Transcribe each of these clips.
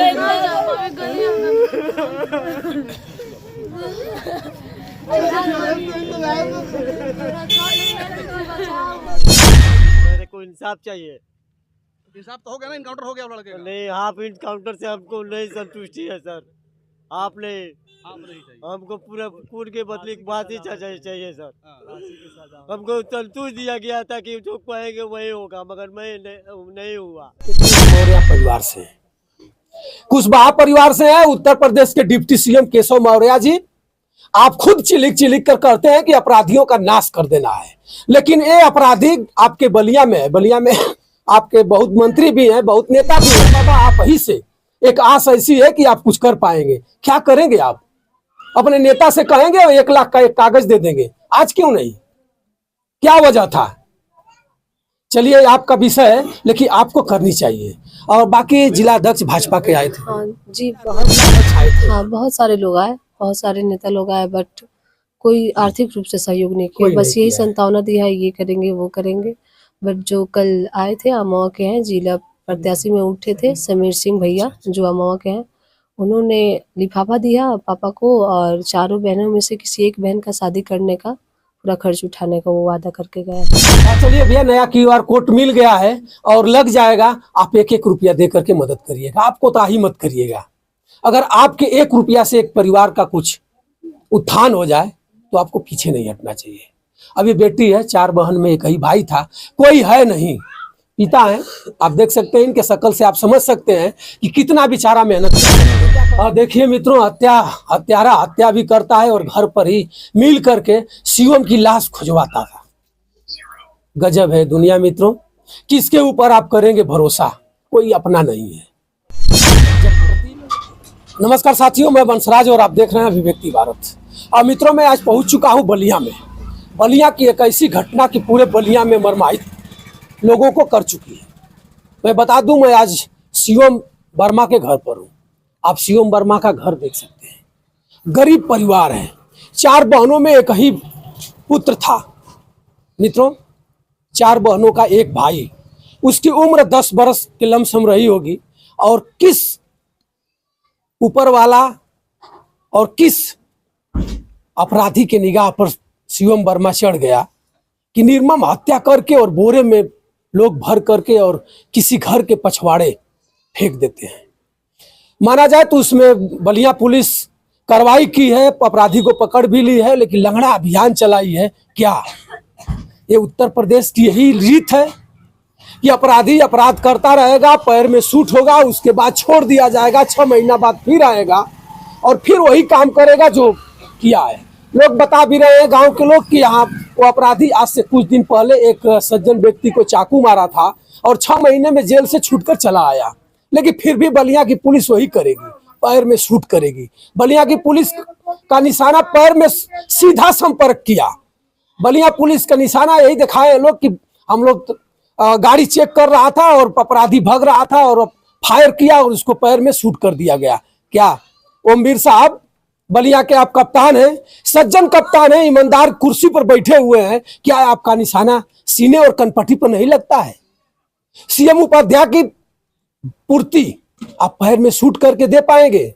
मेरे को इंसाफ चाहिए। इंसाफ तो हो गया ना, इनकाउंटर हो गया लड़के का। नहीं, हाफ इनकाउंटर से हमको नहीं संतुष्टि है सर। आपने हमको पूरा खून के बदले की बात ही चाहिए सर। हमको संतुष्ट दिया गया था कि जो कहेंगे वही होगा, मगर मैं नहीं हुआ। मौर्य परिवार से, कुशवाहा परिवार से है, उत्तर प्रदेश के डिप्टी सीएम केशव मौर्य जी। आप खुद चिलिक चिलिक कर कहते हैं कि अपराधियों का नाश कर देना है, लेकिन ये अपराधी आपके बलिया में है। बलिया में आपके बहुत मंत्री भी हैं, बहुत नेता भी हैं। बाबा आप ही से एक आस ऐसी है कि आप कुछ कर पाएंगे। क्या करेंगे आप? अपने नेता से कहेंगे और 1 लाख का एक कागज दे देंगे। आज क्यों नहीं? क्या वजह था? चलिए आपका विषय है, लेकिन आपको करनी चाहिए। और बाकी जिला अध्यक्ष भाजपा के आए थे। हाँ जी, बहुत सारे लोग आए, बहुत सारे नेता लोग आए, बट कोई आर्थिक रूप से सहयोग नहीं किया। बस यही संतावना दी है, ये करेंगे वो करेंगे। बट जो कल आए थे, अमवा के हैं, जिला प्रत्याशी में उठे थे समीर सिंह भैया, जो अमवा के हैं, उन्होंने लिफाफा दिया पापा को और चारों बहनों में से किसी एक बहन का शादी करने का पूरा खर्च उठाने का वो वादा करके गए। चलिए भैया, नया QR कोड मिल गया है और लग जाएगा। आप 1-1 रुपया दे करके मदद करिएगा। आपको ताही मत करिएगा। अगर आपके 1 रुपया से एक परिवार का कुछ उत्थान हो जाए तो आपको पीछे नहीं हटना चाहिए। अभी बेटी है, 4 बहन में एक ही भाई था, कोई है नहीं, पिता है। आप देख सकते हैं, इनके शक्ल से आप समझ सकते हैं कि कितना बेचारा मेहनत करता है। और देखिए मित्रों, हत्यारा हत्या भी करता है और घर पर ही मिल करके सीएम की लाश खुजवाता था। गजब है दुनिया मित्रों। किसके ऊपर आप करेंगे भरोसा? कोई अपना नहीं है। नमस्कार साथियों, मैं वंशराज और आप देख रहे हैं अभिव्यक्ति भारत। और मित्रों, मैं आज पहुंच चुका हूं बलिया में। बलिया की एक ऐसी घटना की पूरे बलिया में मर्माहित लोगों को कर चुकी है। मैं बता दूं, मैं आज सीएम वर्मा के घर पर हूं। आप सीएम वर्मा का घर देख सकते हैं। गरीब परिवार है, 4 बहनों में एक ही पुत्र था। मित्रों, 4 बहनों का एक भाई, उसकी उम्र 10 बरस के लमसम रही होगी। और किस ऊपर वाला और किस अपराधी के निगाह पर सीएम वर्मा चढ़ गया कि निर्मम हत्या करके और बोरे में लोग भर करके और किसी घर के पछवाड़े फेंक देते हैं। माना जाए तो उसमें बलिया पुलिस कार्रवाई की है, अपराधी को पकड़ भी ली है, लेकिन लंगड़ा अभियान चलाई है। क्या ये उत्तर प्रदेश की यही रीत है कि अपराधी अपराध करता रहेगा, पैर में सूट होगा, उसके बाद छोड़ दिया जाएगा, 6 महीना बाद फिर आएगा और फिर वही काम करेगा जो किया है? लोग बता भी रहे हैं, गांव के लोग, कि यहाँ वो अपराधी आज से कुछ दिन पहले एक सज्जन व्यक्ति को चाकू मारा था और 6 महीने में जेल से छूटकर चला आया। लेकिन फिर भी बलिया की पुलिस वही करेगी, पैर में शूट करेगी। बलिया की पुलिस का निशाना पैर में सीधा संपर्क किया। बलिया पुलिस का निशाना यही दिखाए लोग कि हम लोग गाड़ी चेक कर रहा था और अपराधी भाग रहा था और फायर किया और उसको पैर में शूट कर दिया गया। क्या ओमवीर साहब बलिया के आप कप्तान हैं, सज्जन कप्तान हैं, ईमानदार कुर्सी पर बैठे हुए हैं, क्या आपका निशाना सीने और कनपट्टी पर नहीं लगता है? सीएम उपाध्याय की पूर्ति आप पैर में शूट करके दे पाएंगे?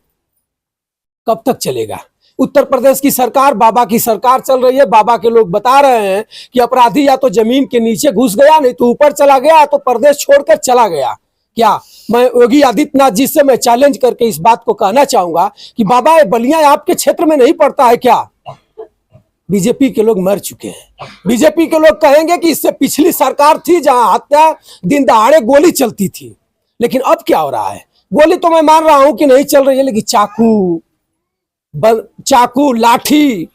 कब तक चलेगा? उत्तर प्रदेश की सरकार बाबा की सरकार चल रही है। बाबा के लोग बता रहे हैं कि अपराधी या तो जमीन के नीचे घुस गया, नहीं तो ऊपर चला गया, तो प्रदेश छोड़कर चला गया। क्या मैं योगी आदित्यनाथ जी से मैं चैलेंज करके इस बात को कहना चाहूंगा कि बाबा ये बलिया आपके क्षेत्र में नहीं पड़ता है क्या? बीजेपी के लोग मर चुके हैं। बीजेपी के लोग कहेंगे कि इससे पिछली सरकार थी जहां हत्या दिन दहाड़े गोली चलती थी, लेकिन अब क्या हो रहा है? गोली तो मैं मान रहा हूं कि नहीं चल रही है, लेकिन चाकू लाठी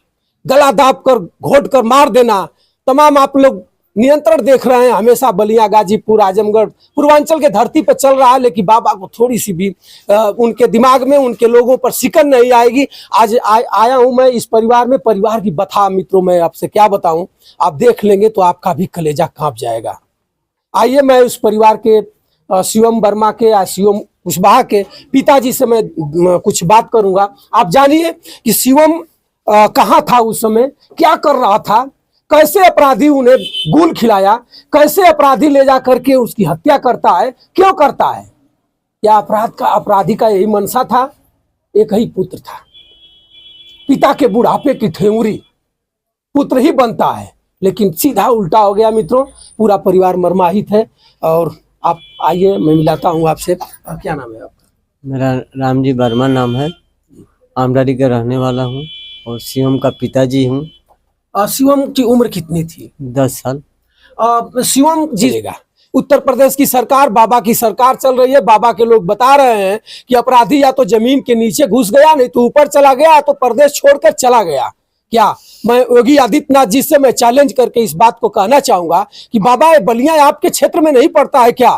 गला दाब कर घोट कर मार देना, तमाम आप लोग नियंत्रण देख रहे हैं। हमेशा बलिया, गाजीपुर, आजमगढ़, पूर्वांचल के धरती पर चल रहा है, लेकिन बाबा को थोड़ी सी भी उनके दिमाग में, उनके लोगों पर सिकन नहीं आएगी। आज आया हूं मैं इस परिवार में। परिवार की बता मित्रों, मैं आपसे क्या बताऊं, आप देख लेंगे तो आपका भी कलेजा कांप जाएगा। आइए मैं उस परिवार के सीएम वर्मा के या सीएम कुशवाहा के पिताजी से मैं कुछ बात करूंगा। आप जानिए कि सीएम कहाँ था उस समय, क्या कर रहा था, कैसे अपराधी उन्हें गुल खिलाया, कैसे अपराधी ले जा करके उसकी हत्या करता है, क्यों करता है? या अपराधी का यही मनसा था? एक ही पुत्र था, पिता के बुढ़ापे की ठेंगुरी पुत्र ही बनता है, लेकिन सीधा उल्टा हो गया मित्रों। पूरा परिवार मर्माहित है। और आप आइए, मैं मिलाता हूँ आपसे। क्या नाम है आपका? मेरा रामजी वर्मा नाम है, आमडारी का रहने वाला हूँ और शिवम का पिताजी हूँ। शिवम की उम्र कितनी थी? 10 साल। शिवम जीलेगा। उत्तर प्रदेश की सरकार, बाबा की सरकार चल रही है। बाबा के लोग बता रहे हैं कि अपराधी या तो जमीन के नीचे घुस गया, नहीं तो ऊपर चला गया, तो प्रदेश छोड़कर चला गया। क्या मैं योगी आदित्यनाथ जी से मैं चैलेंज करके इस बात को कहना चाहूंगा कि बाबा, ये बलिया आपके क्षेत्र में नहीं पड़ता है क्या?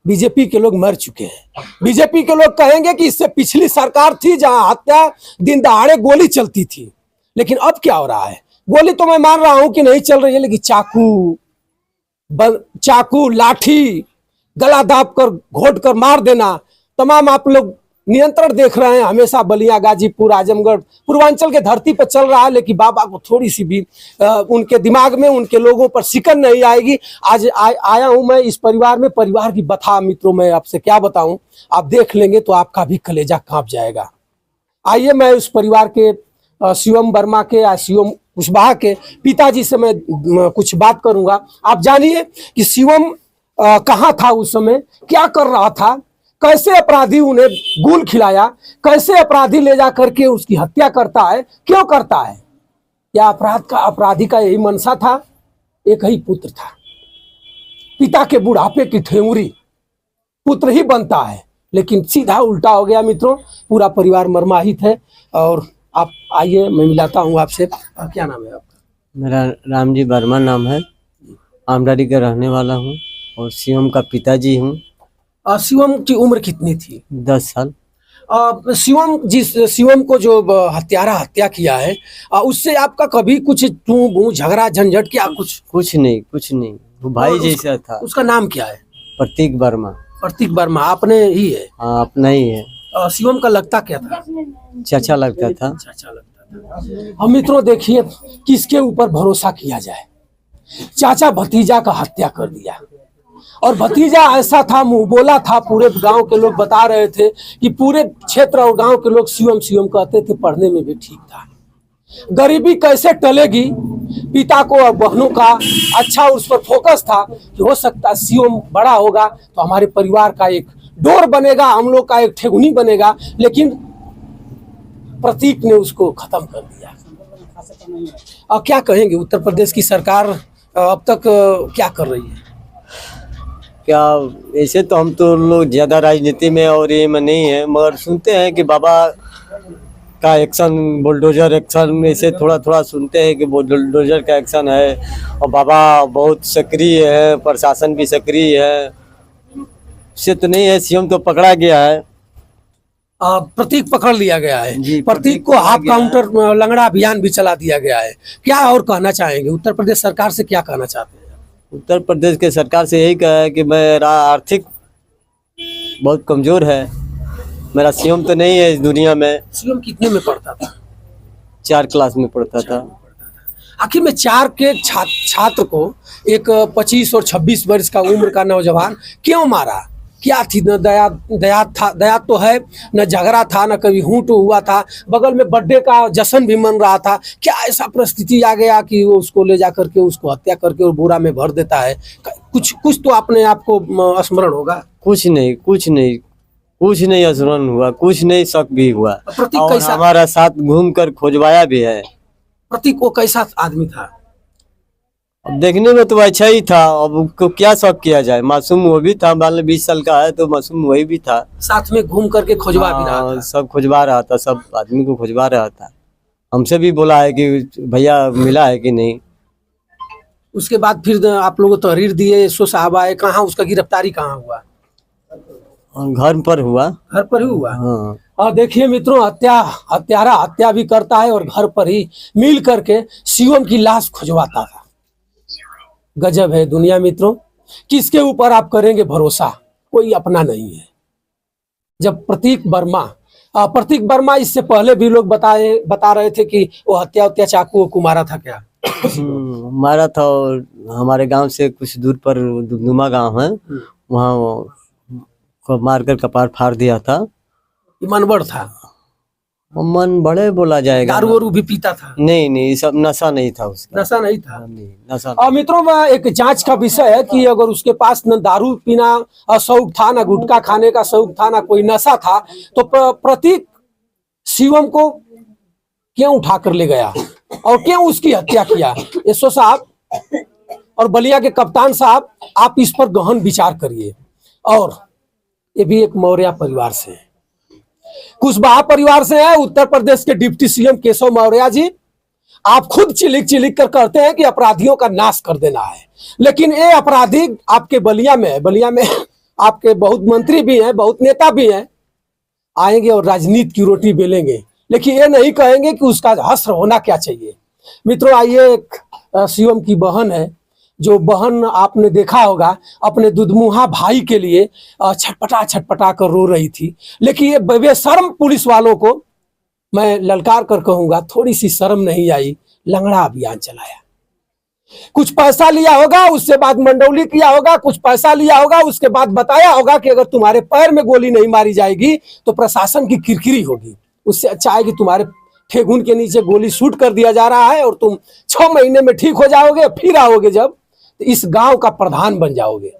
बीजेपी के लोग मर चुके हैं। बीजेपी के लोग कहेंगे कि इससे पिछली सरकार थी जहां हत्या दिन दहाड़े गोली चलती थी, लेकिन अब क्या हो रहा है? गोली तो मैं मान रहा हूं कि नहीं चल रही है, लेकिन चाकू लाठी गला दाब कर घोट कर मार देना, तमाम आप लोग नियंत्रण देख रहे हैं। हमेशा बलिया, गाजीपुर, आजमगढ़, पूर्वांचल के धरती पर चल रहा है, लेकिन बाबा को थोड़ी सी भी उनके दिमाग में, उनके लोगों पर सिकन नहीं आएगी। आज आया हूं मैं इस परिवार में। परिवार की बता मित्रों, मैं आपसे क्या बताऊं, आप देख लेंगे तो आपका भी कलेजा कांप जाएगा। आइए, मैं उस परिवार के शिवम वर्मा के या शिवम कुशवाहा के पिताजी से मैं कुछ बात करूंगा। आप जानिए कि शिवम कहाँ था उस समय, क्या कर रहा था, कैसे अपराधी उन्हें गुल खिलाया, कैसे अपराधी ले जा करके उसकी हत्या करता है, क्यों करता है? या अपराधी का यही मनसा था? एक ही पुत्र था, पिता के बुढ़ापे की ठेंगुरी पुत्र ही बनता है, लेकिन सीधा उल्टा हो गया मित्रों। पूरा परिवार मर्माहित है। और आप आइए, मैं मिलाता हूँ आपसे। क्या नाम है आपका? मेरा रामजी वर्मा नाम है, आमडारी का रहने वाला हूँ और शिवम का पिताजी हूँ। शिवम की उम्र कितनी थी? 10 साल। शिवम को जो हत्या किया है, उससे आपका कभी कुछ तू बू झगड़ा झंझट क्या? कुछ नहीं, वो भाई जैसा था। उसका नाम क्या है? प्रतीक वर्मा। प्रतीक वर्मा आपने ही है? हाँ, अपना ही है। शिवम का लगता क्या था? चाचा लगता था। चाचा लगता था। हम मित्रों देखिए, किसके ऊपर भरोसा किया जाए? चाचा भतीजा का हत्या कर दिया, और भतीजा ऐसा था, मुंह बोला था। पूरे गांव के लोग बता रहे थे कि पूरे क्षेत्र और गांव के लोग शिवम कहते थे, पढ़ने में भी ठीक था। गरीबी कैसे टलेगी? पिता को और बहनों का अच्छा उस पर फोकस था कि हो सकता है शिवम बड़ा होगा तो हमारे परिवार का एक डोर बनेगा, हम लोग का एक ठेगुनी बनेगा, लेकिन प्रतीक ने उसको खत्म कर दिया। अब क्या कहेंगे, उत्तर प्रदेश की सरकार अब तक क्या कर रही है? क्या ऐसे तो हम तो लोग ज़्यादा राजनीति में और ये में नहीं है, मगर सुनते हैं कि बाबा का एक्शन, बुलडोजर एक्शन, ऐसे थोड़ा थोड़ा सुनते हैं कि बुलडोजर का एक्शन है। और बाबा बहुत सक्रिय है, प्रशासन भी सक्रिय है। से तो नहीं है, सीएम तो पकड़ा गया है। प्रतीक पकड़ लिया गया है जी, प्रतीक को हाफ काउंटर लंगड़ा अभियान भी चला दिया गया है। क्या और कहना चाहेंगे, उत्तर प्रदेश सरकार से क्या कहना चाहते हैं? उत्तर प्रदेश के सरकार से यही कहा है कि मेरा आर्थिक बहुत कमजोर है, मेरा सीएम तो नहीं है इस दुनिया में। सीएम कितने में पढ़ता था? 4 क्लास में पढ़ता था। आखिर में 4 के छात्र को एक 25 और 26 वर्ष का उम्र का नौजवान क्यों मारा? क्या थी? न दया तो है, न झगड़ा था, न कभी हूट हुआ था। बगल में बर्थडे का जश्न भी मन रहा था। क्या ऐसा परिस्थिति आ गया कि वो उसको ले जा करके उसको हत्या करके और बोरा में भर देता है? कुछ तो अपने आप को स्मरण होगा। कुछ नहीं स्मरण हुआ, कुछ नहीं शक भी हुआ। प्रतीक और कैसा? हमारा साथ घूम कर खोजवाया भी है। प्रतीक वो कैसा आदमी था? अब देखने में तो अच्छा ही था, अब उसको क्या शक किया जाए। मासूम वो भी था, मान लो 20 साल का है तो मासूम वही भी था। साथ में घूम करके खोजवा भी रहा था। सब खोजवा रहा था, सब आदमी को खोजवा रहा था। हमसे भी बोला है कि भैया मिला है कि नहीं। उसके बाद फिर आप लोगों तहरीर दिए, एसओ साहब आए, कहाँ उसका गिरफ्तारी कहाँ हुआ? घर पर हुआ। घर पर ही हुआ। हाँ। और देखिए मित्रों, हत्यारा हत्या भी करता है और घर पर ही मिल करके सीएम की लाश खुजवाता था। गजब है दुनिया मित्रों। किसके ऊपर आप करेंगे भरोसा? कोई अपना नहीं है। जब प्रतीक वर्मा इससे पहले भी लोग बता रहे थे कि वो हत्या चाकू को मारा था। क्या मारा था? और हमारे गांव से कुछ दूर पर दुमदुमा गांव है, वहाँ को मारकर कपार फाड़ दिया था। ये मनबड़ था, मन बड़े बोला जाएगा। दारू वारू भी पीता था? नहीं, सब नशा नहीं था उसका। नशा नहीं था। नहीं, नशा और मित्रों, वह एक जांच का विषय है कि अगर उसके पास न दारू पीना शौक था, न गुटखा खाने का शौक था, न कोई नशा था, तो प्रतीक शिवम को क्यों उठाकर ले गया और क्यों उसकी हत्या किया? एसओ साहब और बलिया के कप्तान साहब, आप इस पर गहन विचार करिए। और ये भी एक मौर्य परिवार से है, कुशवाहा परिवार से है, उत्तर प्रदेश के डिप्टी सीएम केशव मौर्य जी। आप खुद चिलिक चिलिक कर कहते हैं कि अपराधियों का नाश कर देना है, लेकिन ये अपराधी आपके बलिया में है। बलिया में आपके बहुत मंत्री भी हैं, बहुत नेता भी हैं, आएंगे और राजनीति की रोटी बेलेंगे, लेकिन ये नहीं कहेंगे कि उसका हश्र होना क्या चाहिए। मित्रों, आइए, एक शिवम की बहन है, जो बहन आपने देखा होगा अपने दुधमुहा भाई के लिए छटपटा छटपटा कर रो रही थी, लेकिन ये बेशर्म पुलिस वालों को मैं ललकार कर कहूंगा, थोड़ी सी शर्म नहीं आई, लंगड़ा अभियान चलाया। कुछ पैसा लिया होगा, उसके बाद मंडौली किया होगा, कुछ पैसा लिया होगा, उसके बाद बताया होगा कि अगर तुम्हारे पैर में गोली नहीं मारी जाएगी तो प्रशासन की किरकिरी होगी। उससे अच्छा है कि तुम्हारे ठेहुन के नीचे गोली शूट कर दिया जा रहा है और तुम 6 महीने में ठीक हो जाओगे, फिर आओगे जब तो इस गांव का प्रधान बन जाओगे।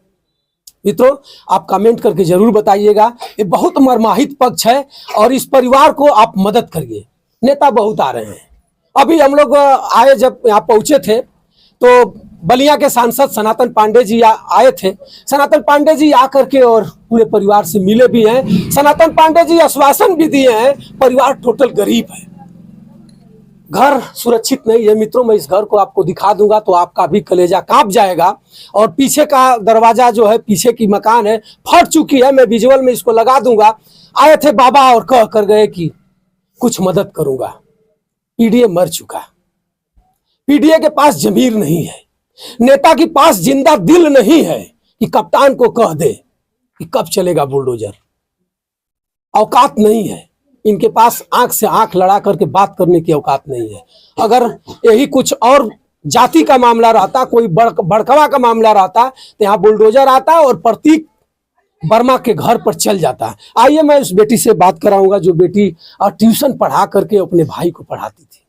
मित्रों, आप कमेंट करके जरूर बताइएगा, ये बहुत मर्माहित पक्ष है और इस परिवार को आप मदद करिए। नेता बहुत आ रहे हैं। अभी हम लोग आए, जब यहाँ पहुंचे थे तो बलिया के सांसद सनातन पांडे जी आए थे। सनातन पांडे जी आकर के और पूरे परिवार से मिले भी हैं। सनातन पांडे जी आश्वासन भी दिए हैं, परिवार टोटल गरीब है, घर सुरक्षित नहीं है। मित्रों, मैं इस घर को आपको दिखा दूंगा तो आपका भी कलेजा कांप जाएगा। और पीछे का दरवाजा जो है, पीछे की मकान है, फट चुकी है। मैं विजुअल में इसको लगा दूंगा। आए थे बाबा और कह कर गए कि कुछ मदद करूंगा। पीडीए मर चुका, पीडीए के पास जमीर नहीं है, नेता के पास जिंदा दिल नहीं है कि कप्तान को कह दे कि कब चलेगा बुलडोजर। औकात नहीं है इनके पास, आंख से आंख लड़ा करके बात करने की औकात नहीं है। अगर यही कुछ और जाति का मामला रहता, कोई बड़कवा का मामला रहता, तो यहाँ बुलडोजर आता और प्रतीक वर्मा के घर पर चल जाता। आइए, मैं उस बेटी से बात कराऊंगा जो बेटी ट्यूशन पढ़ा करके अपने भाई को पढ़ाती थी।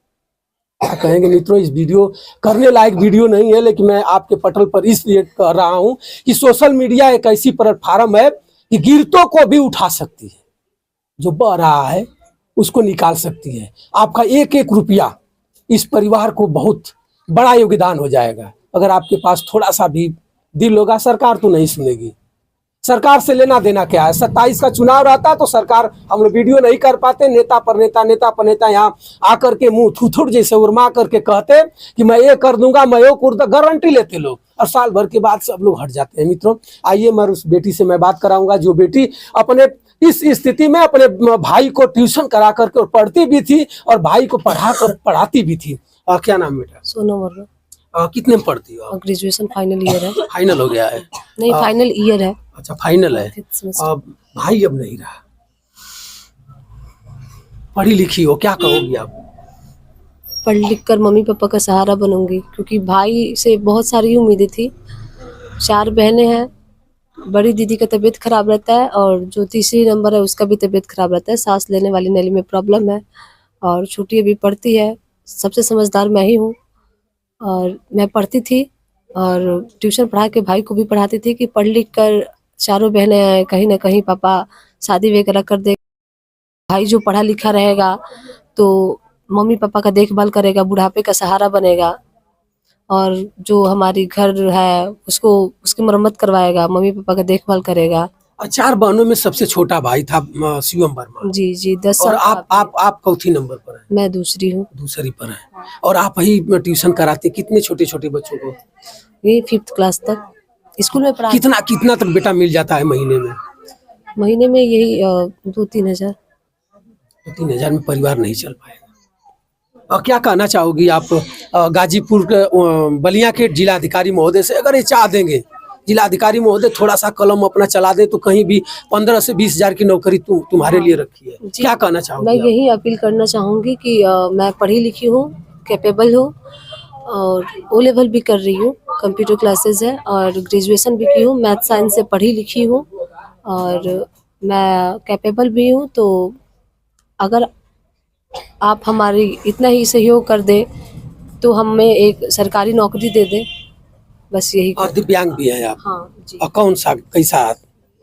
क्या कहेंगे मित्रों, इस वीडियो करने लायक वीडियो नहीं है, लेकिन मैं आपके पटल पर इसलिए कर रहा हूं कि सोशल मीडिया एक ऐसी प्लेटफॉर्म है कि गिरतों को भी उठा सकती है, जो बह रहा है उसको निकाल सकती है। आपका एक एक रुपया इस परिवार को बहुत बड़ा योगदान हो जाएगा। अगर आपके पास थोड़ा सा भी दिल होगा, सरकार तो नहीं सुनेगी। सरकार से लेना देना क्या है? 27 का चुनाव रहता तो सरकार, हम लोग वीडियो नहीं कर पाते, नेता पर नेता यहाँ आकर के मुंह थुथुड़ जैसे उर्मा करके कहते कि मैं ये कर दूंगा, मैं वो कर, गारंटी लेते लोग, और साल भर के बाद सब लोग हट जाते हैं। मित्रों, आइए, मैं उस बेटी से मैं बात कराऊंगा जो बेटी अपने इस स्थिति में अपने भाई को ट्यूशन करा करके और पढ़ती भी थी और भाई को पढ़ाती भी थी। क्या नाम बेटा? सोनम वर्मा। कितने में पढ़ती हो? ग्रेजुएशन फाइनल ईयर है। फाइनल हो गया है? नहीं, फाइनल ईयर है। अच्छा, फाइनल है। 5th semester। भाई अब नहीं रहा, पढ़ी लिखी हो, क्या कहोगी आप? पढ़ लिख कर मम्मी पापा का सहारा बनूंगी, क्योंकि भाई से बहुत सारी उम्मीदें थी। 4 बहनें हैं, बड़ी दीदी का तबीयत खराब रहता है और जो तीसरी नंबर है उसका भी तबीयत खराब रहता है। सांस लेने वाली नली में प्रॉब्लम है और छोटी अभी पढ़ती है। सबसे समझदार मैं ही हूँ और मैं पढ़ती थी और ट्यूशन पढ़ा के भाई को भी पढ़ाती थी कि पढ़ लिख कर 4 बहनें कहीं ना कहीं पापा शादी वगैरह कर दे, भाई जो पढ़ा लिखा रहेगा तो मम्मी पापा का देखभाल करेगा, बुढ़ापे का सहारा बनेगा और जो हमारी घर है उसको उसकी मरम्मत करवाएगा, मम्मी पापा का देखभाल करेगा। 4 बहनों में सबसे छोटा भाई था शिवम वर्मा। जी 10 और साल। आप चौथी नंबर पर हैं? मैं दूसरी हूँ। दूसरी पर है। और आप ही ट्यूशन कराते कितने छोटे छोटे बच्चों को? ये 5th क्लास तक स्कूल में पढ़ा। कितना तक बेटा मिल जाता है महीने में? महीने में यही 2-3 हज़ार। 3 हज़ार में परिवार नहीं चल पाएगा। और क्या कहना चाहोगी आप गाजीपुर के बलिया के जिलाधिकारी महोदय से? अगर ये चाह देंगे जिलाधिकारी महोदय थोड़ा सा कलम अपना चला दे तो कहीं भी 15 से 20 हज़ार की नौकरी तुम्हारे लिए रखी है, क्या कहना चाहोगी? मैं यही अपील करना चाहूँगी कि मैं पढ़ी लिखी हूँ, कैपेबल हूँ और O लेवल भी कर रही हूँ, कंप्यूटर क्लासेस है और ग्रेजुएशन भी की हूँ, मैथ साइंस से पढ़ी लिखी हूँ और मैं कैपेबल भी हूँ, तो अगर आप हमारी इतना ही सहयोग कर दे तो हमें एक सरकारी नौकरी दे दे, बस यही और दिव्यांग भी हैं आप? हाँ जी, और कौन सा कैसा?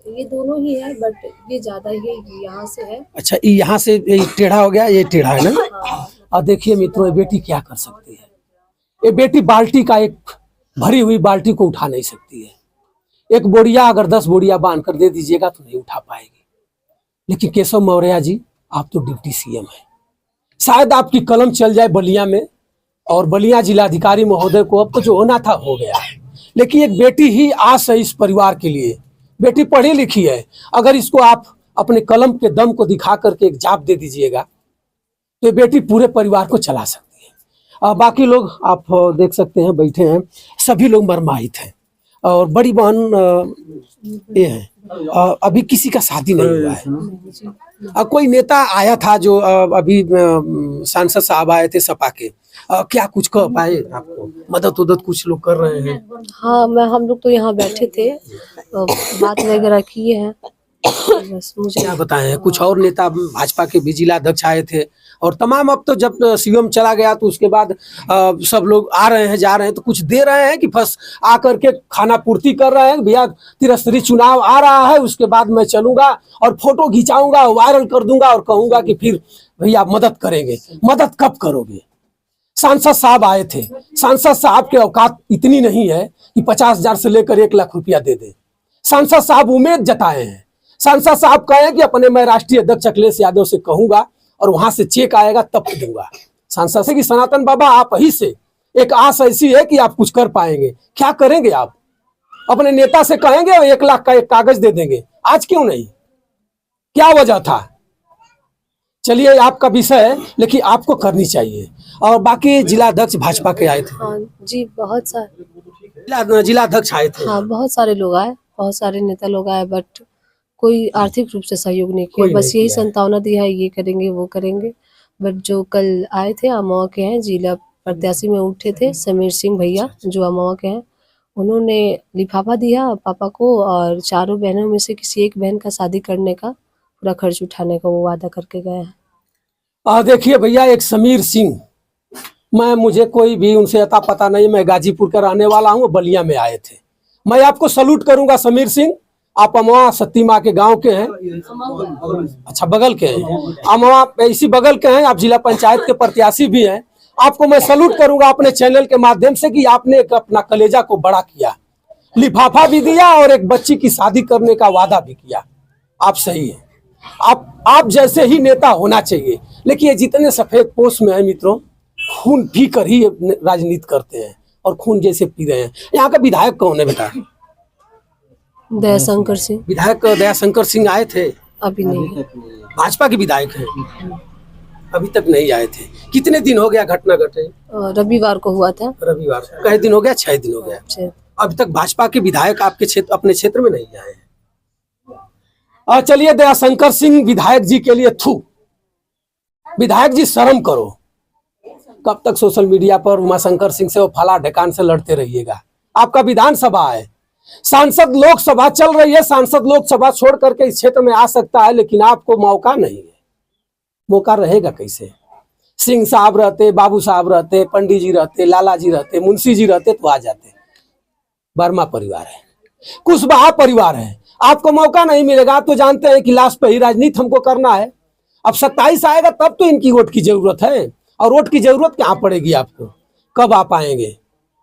ये दोनों ही है, बट ये ज्यादा ही यहाँ से है। अच्छा, ये यहाँ से ये टेढ़ा हो गया, ये टेढ़ा है ना। और देखिए मित्रों, ये बेटी क्या कर सकती है। ये बेटी बाल्टी का एक भरी हुई बाल्टी को उठा नहीं सकती है। एक बोरिया अगर 10 बोरिया बांध कर दे दीजिएगा तो नहीं उठा पाएगी। लेकिन केशव मौर्य जी, आप तो डिप्टी सीएम हैं, शायद आपकी कलम चल जाए बलिया में, और बलिया जिलाधिकारी महोदय को अब तो जो होना था हो गया। लेकिन एक बेटी ही आस है इस परिवार के लिए। बेटी पढ़ी लिखी है, अगर इसको आप अपने कलम के दम को दिखा करके एक जाप दे दीजिएगा तो ये बेटी पूरे परिवार को चला सकती है। बाकी लोग आप देख सकते हैं बैठे हैं, सभी लोग मरमाहित हैं। और बड़ी बहन ये है, अभी किसी का शादी नहीं हुआ है। कोई नेता आया था जो अभी सांसद साहब आए थे सपा के, क्या कुछ कह पाए आपको? मदद उदद कुछ लोग कर रहे हैं? हाँ, हम लोग तो यहाँ बैठे थे, बात वगैरह किए हैं, बस मुझे क्या बताएं। कुछ और नेता भाजपा के भी जिलाध्यक्ष आए थे, और तमाम अब तो जब सीएम चला गया तो उसके बाद सब लोग आ रहे हैं जा रहे हैं, तो कुछ दे रहे हैं कि बस आकर के खाना पूर्ति कर रहे हैं। भैया त्रिस्तरीय चुनाव आ रहा है, उसके बाद मैं चलूंगा और फोटो खिंचाऊंगा, वायरल कर दूंगा और कहूंगा कि फिर भैया मदद करेंगे। मदद कब करोगे? सांसद साहब आए थे, सांसद साहब के औकात इतनी नहीं है कि 50,000 से लेकर 1 लाख रुपया दे दे। सांसद साहब उम्मीद जताए हैं, सांसद साहब कहे कि अपने मैं राष्ट्रीय अध्यक्ष अखिलेश यादव से कहूंगा और वहां से चेक आएगा तब दूंगा। सांसद से कि सनातन बाबा आप ही से एक आस ऐसी है कि आप कुछ कर पाएंगे। क्या करेंगे आप? अपने नेता से कहेंगे और 1 लाख का एक कागज दे देंगे। आज क्यों नहीं? क्या वजह था? चलिए, आपका विषय है, लेकिन आपको करनी चाहिए। और बाकी जिलाध्यक्ष भाजपा के आए थे? हाँ जी, बहुत सारे जिलाध्यक्ष आए थे? हाँ, बहुत सारे लोग आए, बहुत सारे नेता लोग आए, बट कोई आर्थिक रूप से सहयोग नहीं किया। बस यही संतावना दी है, ये करेंगे वो करेंगे। बट जो कल आए थे, अमवा के हैं, जिला प्रत्याशी में उठे थे समीर सिंह भैया, जो अमवा के हैं, उन्होंने लिफाफा दिया पापा को, और चारों बहनों में से किसी एक बहन का शादी करने का पूरा खर्च उठाने का वो वादा करके गए हैं। देखिए भैया, एक समीर सिंह, मुझे कोई भी उनसे अता पता नहीं, मैं गाजीपुर का रहने वाला हूँ, बलिया में आए थे। मैं आपको सलूट करूंगा समीर सिंह। आप अमवा सती माँ के गांव के हैं? अच्छा, बगल के हैं। अमवा इसी बगल के हैं, आप जिला पंचायत के प्रत्याशी भी हैं। आपको मैं सलूट करूंगा अपने चैनल के माध्यम से कि आपने एक अपना कलेजा को बड़ा किया, लिफाफा भी दिया और एक बच्ची की शादी करने का वादा भी किया। आप सही है, आप जैसे ही नेता होना चाहिए। लेकिन ये जितने सफेद पोस्ट में है मित्रों, खून पी कर ही राजनीति करते हैं और खून जैसे पी रहे हैं। यहाँ का विधायक कौन है बेटा? दयाशंकर सिंह। विधायक दयाशंकर सिंह आए थे? अभी नहीं है। भाजपा के विधायक हैं, अभी तक नहीं आए थे। कितने दिन हो गया घटना घटे? रविवार को हुआ था। रविवार को? कई दिन हो गया? 6 दिन हो गया। अभी तक भाजपा के विधायक आपके क्षेत्र, अपने क्षेत्र में नहीं आए हैं। चलिए, दयाशंकर सिंह विधायक जी के लिए थू। विधायक जी शर्म करो। कब तक सोशल मीडिया पर उमाशंकर सिंह से वो फला ढकान से लड़ते रहिएगा? आपका विधानसभा है, सांसद लोकसभा चल रही है, सांसद लोकसभा छोड़ करके इस क्षेत्र में आ सकता है, लेकिन आपको मौका नहीं है। मौका रहेगा कैसे? सिंह साहब रहते, बाबू साहब रहते, पंडित जी रहते, लाला जी रहते, मुंशी जी रहते तो आ जाते। वर्मा परिवार है, कुशवाहा परिवार है, आपको मौका नहीं मिलेगा। आप तो जानते हैं कि लास्ट पे ही राजनीति हमको करना है। अब 27 आएगा तब तो इनकी वोट की जरूरत है, और वोट की जरूरत क्या पड़ेगी आपको? कब आप आएंगे?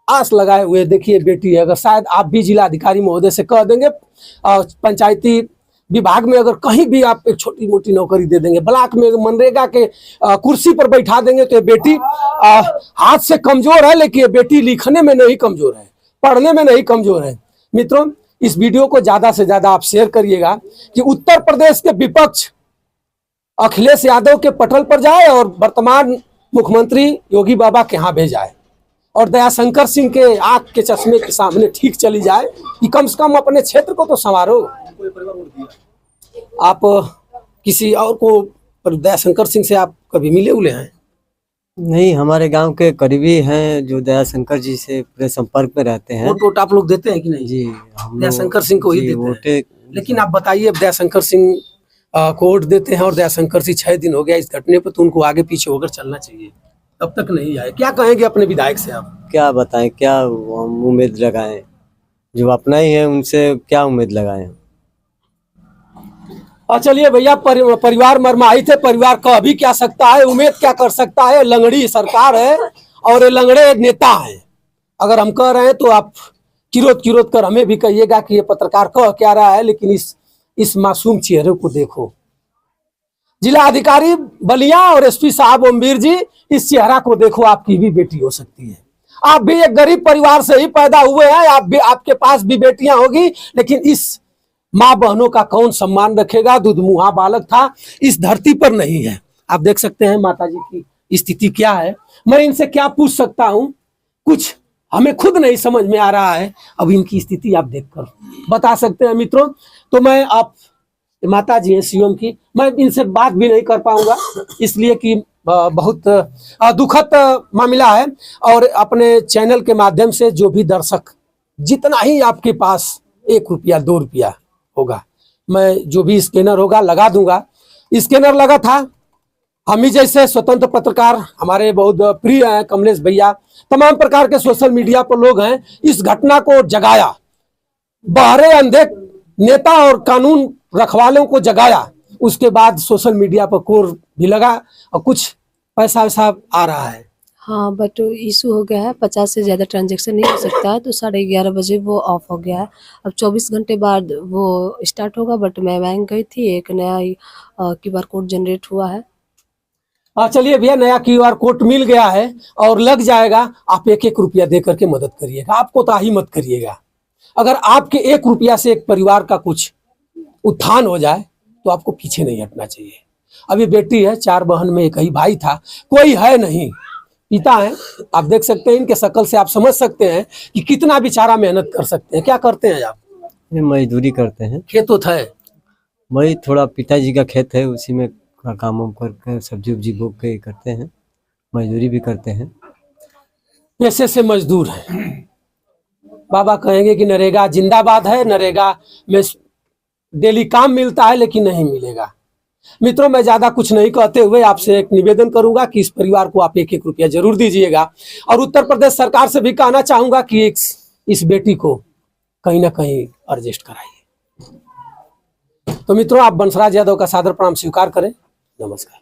आस लगाए हुए देखिए बेटी है। अगर शायद आप भी जिलाधिकारी महोदय से कह देंगे, पंचायती विभाग में अगर कहीं भी आप एक छोटी मोटी नौकरी दे देंगे, ब्लॉक में मनरेगा के कुर्सी पर बैठा देंगे, तो ये बेटी हाथ से कमजोर है, लेकिन ये बेटी लिखने में नहीं कमजोर है, पढ़ने में नहीं कमजोर है। मित्रों, इस वीडियो को ज्यादा से ज्यादा आप शेयर करिएगा कि उत्तर प्रदेश के विपक्ष अखिलेश यादव के पटल पर जाए और वर्तमान मुख्यमंत्री योगी बाबा के यहाँ भेजाए, और दयाशंकर सिंह के आंख के चश्मे के सामने ठीक चली जाए कि कम से कम अपने क्षेत्र को तो संवारो। आप किसी और को, दयाशंकर सिंह से आप कभी मिले उले हैं? नहीं, हमारे गांव के करीबी हैं जो दयाशंकर जी से पूरे संपर्क में रहते हैं। वोट आप लोग देते हैं कि नहीं? जी, दयाशंकर सिंह को ही देते हैं। लेकिन आप बताइए, दयाशंकर सिंह को वोट देते हैं और दयाशंकर सिंह 6 दिन हो गया इस घटने पर, तो उनको आगे पीछे होकर चलना चाहिए, तब तक नहीं आए। क्या कहेंगे अपने विधायक से आप? क्या बताएं, क्या हम उम्मीद लगाएं, जो अपना ही है उनसे क्या उम्मीद लगाएं। और चलिए भैया, परिवार मरमाहित है, परिवार कह भी क्या सकता है, उम्मीद क्या कर सकता है। लंगड़ी सरकार है और ये लंगड़े नेता हैं। अगर हम कह रहे हैं तो आप किरोत कर हमें भी कहिएगा कि ये पत्रकार कह क्या रहा है, लेकिन इस मासूम चेहरे को देखो। जिला अधिकारी बलिया और एसपी साहब ओमवीर जी, इस चेहरा को देखो, आपकी भी बेटी हो सकती है। आप भी एक गरीब परिवार से ही पैदा हुए हैं, आप भी, आपके पास भी बेटियां होगी, लेकिन इस माँ बहनों का कौन सम्मान रखेगा? दुधमुहा बालक था, इस धरती पर नहीं है। आप देख सकते हैं माता जी की स्थिति क्या है। मैं इनसे क्या पूछ सकता हूँ, कुछ हमें खुद नहीं समझ में आ रहा है। अब इनकी स्थिति आप देखकर बता सकते हैं मित्रों। तो मैं, आप माता जी हैं सीएम की, मैं इनसे बात भी नहीं कर पाऊंगा, इसलिए कि बहुत दुखद मामला है। और अपने चैनल के माध्यम से जो भी दर्शक, जितना ही आपके पास 1 रुपया 2 रुपया होगा, मैं जो भी स्कैनर होगा लगा दूंगा। स्कैनर लगा था, हम ही जैसे स्वतंत्र पत्रकार, हमारे बहुत प्रिय हैं कमलेश भैया, तमाम प्रकार के सोशल मीडिया पर लोग हैं, इस घटना को जगाया। बहरे अंधे नेता और कानून रखवालों को जगाया। उसके बाद सोशल मीडिया पर कोर भी लगा और कुछ पैसा वैसा आ रहा है। हाँ, बट इशू हो गया है, 50 से ज़्यादा ट्रांजैक्शन नहीं हो सकता है, तो 11:30 बजे वो ऑफ हो गया है। अब 24 घंटे बाद वो स्टार्ट होगा। बट मैं बैंक गई थी, एक नया QR कोड जनरेट हुआ है। चलिए भैया, नया QR कोड मिल गया है और लग जाएगा। आप 1-1 रुपया दे करके मदद करिएगा, आपको ताही मत करिएगा। अगर आपके 1 रुपया से एक परिवार का कुछ उत्थान हो जाए तो आपको पीछे नहीं हटना चाहिए। अभी बेटी है, 4 बहन में एक ही भाई था, कोई है नहीं, पिता है। आप देख सकते हैं, इनके शक्ल से आप समझ सकते हैं कि कितना बेचारा मेहनत कर सकते हैं। क्या करते हैं आप? ये मजदूरी करते हैं। खेत होता है? वही थोड़ा पिताजी का खेत है, उसी में काम वाम करके सब्जी उब्जी बो के करते हैं, मजदूरी भी करते हैं। पैसे से मजदूर हैं। बाबा कहेंगे कि नरेगा जिंदाबाद है, नरेगा में डेली काम मिलता है, लेकिन नहीं मिलेगा। मित्रों, मैं ज्यादा कुछ नहीं कहते हुए आपसे एक निवेदन करूंगा कि इस परिवार को आप 1-1 रुपया जरूर दीजिएगा। और उत्तर प्रदेश सरकार से भी कहना चाहूंगा कि इस बेटी को कहीं ना कहीं एडजस्ट कराइए। तो मित्रों, आप बंसराज यादव का सादर प्रणाम स्वीकार करें। नमस्कार।